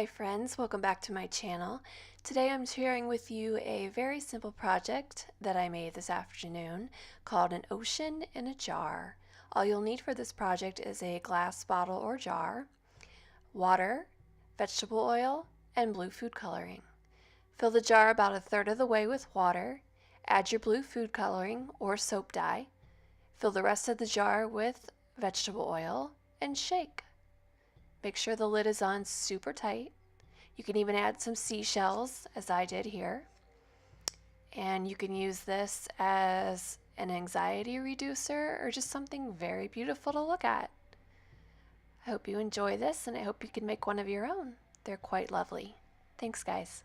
Hi friends, welcome back to my channel. Today I'm sharing with you a very simple project that I made this afternoon called an ocean in a jar. All you'll need for this project is a glass bottle or jar, water, vegetable oil, and blue food coloring. Fill the jar about a third of the way with water, add your blue food coloring or soap dye, fill the rest of the jar with vegetable oil, and shake. Make sure the lid is on super tight. You can even add some seashells, as I did here. And you can use this as an anxiety reducer or just something very beautiful to look at. I hope you enjoy this, and I hope you can make one of your own. They're quite lovely. Thanks, guys.